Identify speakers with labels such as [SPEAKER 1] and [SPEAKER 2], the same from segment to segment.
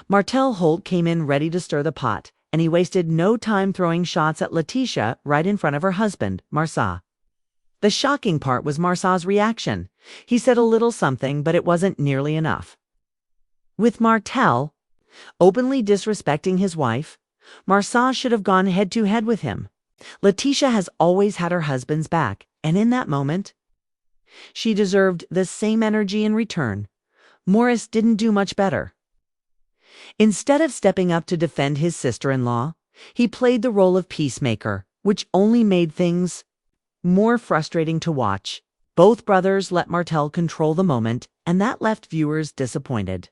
[SPEAKER 1] Martell Holt came in ready to stir the pot, and he wasted no time throwing shots at Letitia right in front of her husband, Marsau. The shocking part was Marsau's reaction. He said a little something, but it wasn't nearly enough. With Martell openly disrespecting his wife, Marsau should have gone head-to-head with him. Letitia has always had her husband's back, and in that moment, she deserved the same energy in return. Maurice didn't do much better. Instead of stepping up to defend his sister-in-law, he played the role of peacemaker, which only made things more frustrating to watch. Both brothers let Martell control the moment, and that left viewers disappointed.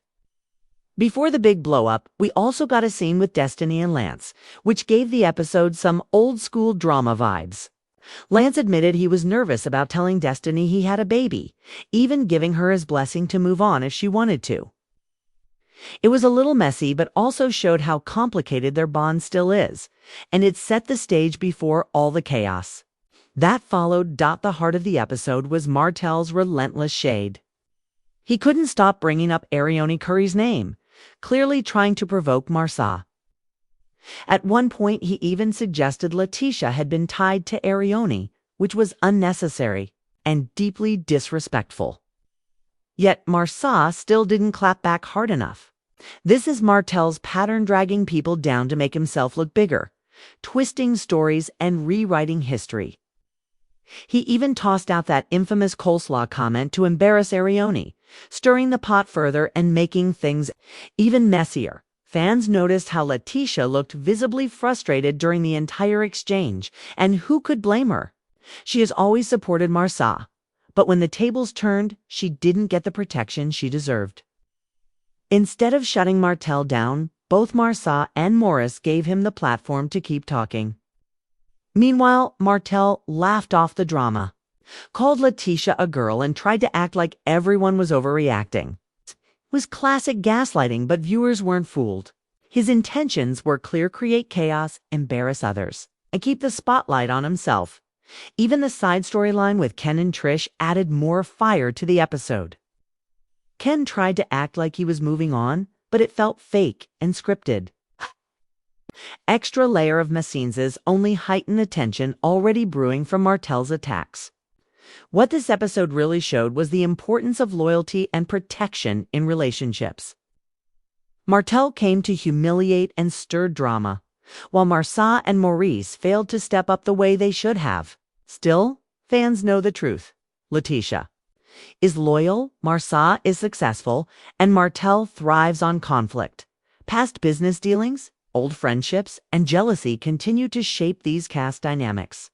[SPEAKER 1] Before the big blow-up, we also got a scene with Destiny and Lance, which gave the episode some old-school drama vibes. Lance admitted he was nervous about telling Destiny he had a baby, even giving her his blessing to move on if she wanted to. It was a little messy, but also showed how complicated their bond still is, and it set the stage before all the chaos that followed. The heart of the episode was Martell's relentless shade. He couldn't stop bringing up Arione Curry's name, clearly trying to provoke Marsau. At one point, he even suggested Letitia had been tied to Arione, which was unnecessary and deeply disrespectful. Yet Marsau still didn't clap back hard enough. This is Martell's pattern, dragging people down to make himself look bigger, twisting stories and rewriting history. He even tossed out that infamous coleslaw comment to embarrass Arione, stirring the pot further and making things even messier. Fans noticed how Letitia looked visibly frustrated during the entire exchange, and who could blame her? She has always supported Marsau, but when the tables turned, she didn't get the protection she deserved. Instead of shutting Martell down, both Marsau and Maurice gave him the platform to keep talking. Meanwhile, Martell laughed off the drama, called Letitia a girl, and tried to act like everyone was overreacting. It was classic gaslighting, but viewers weren't fooled. His intentions were clear: create chaos, embarrass others, and keep the spotlight on himself. Even the side storyline with Ken and Trish added more fire to the episode. Ken tried to act like he was moving on, but it felt fake and scripted. Extra layer of messines only heightened the tension already brewing from Martell's attacks. What this episode really showed was the importance of loyalty and protection in relationships. Martell came to humiliate and stir drama, while Marsau and Maurice failed to step up the way they should have. Still, fans know the truth. Letitia is loyal, Marsau is successful, and Martell thrives on conflict. Past business dealings, old friendships, and jealousy continue to shape these cast dynamics.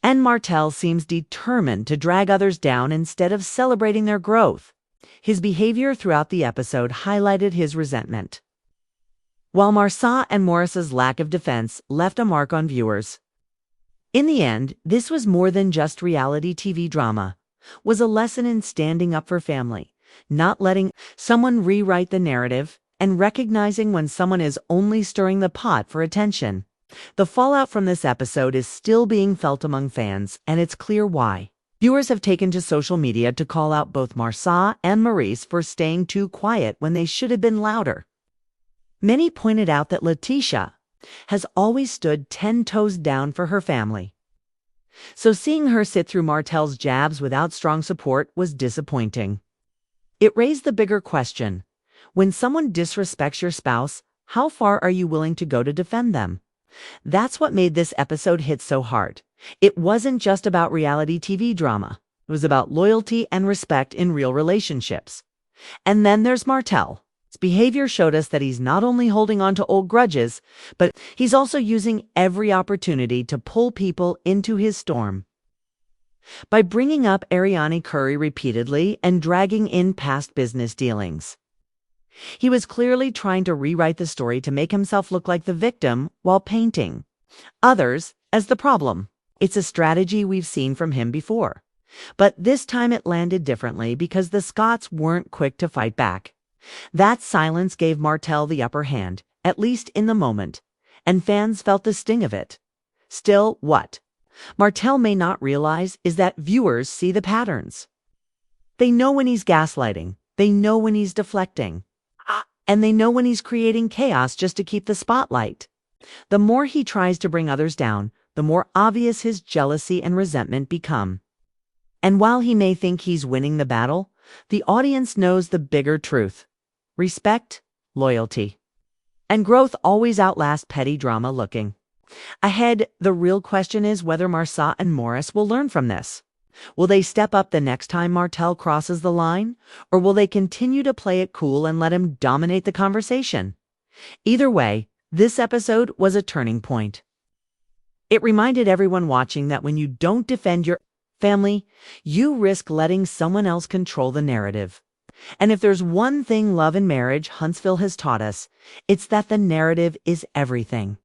[SPEAKER 1] And Martell seems determined to drag others down instead of celebrating their growth. His behavior throughout the episode highlighted his resentment, while Marsau and Maurice's lack of defense left a mark on viewers. In the end, this was more than just reality TV drama. It was a lesson in standing up for family, not letting someone rewrite the narrative, and recognizing when someone is only stirring the pot for attention. The fallout from this episode is still being felt among fans, and it's clear why. Viewers have taken to social media to call out both Marsau and Maurice for staying too quiet when they should have been louder. Many pointed out that Letitia has always stood 10 toes down for her family. So seeing her sit through Martell's jabs without strong support was disappointing. It raised the bigger question: when someone disrespects your spouse, how far are you willing to go to defend them? That's what made this episode hit so hard. It wasn't just about reality TV drama. It was about loyalty and respect in real relationships. And then there's Martell. His behavior showed us that he's not only holding on to old grudges, but he's also using every opportunity to pull people into his storm. By bringing up Arione Curry repeatedly and dragging in past business dealings, he was clearly trying to rewrite the story to make himself look like the victim while painting others as the problem. It's a strategy we've seen from him before, but this time it landed differently because the Scotts weren't quick to fight back. That silence gave Martell the upper hand, at least in the moment, and fans felt the sting of it. Still, what Martell may not realize is that viewers see the patterns. They know when he's gaslighting. They know when he's deflecting. And they know when he's creating chaos just to keep the spotlight. The more he tries to bring others down, the more obvious his jealousy and resentment become. And while he may think he's winning the battle, the audience knows the bigger truth: respect, loyalty, and growth always outlast petty drama. Looking ahead, the real question is whether Marsau and Maurice will learn from this. Will they step up the next time Martell crosses the line, or will they continue to play it cool and let him dominate the conversation? Either way, this episode was a turning point. It reminded everyone watching that when you don't defend your family, you risk letting someone else control the narrative. And if there's one thing love and marriage Huntsville has taught us, it's that the narrative is everything.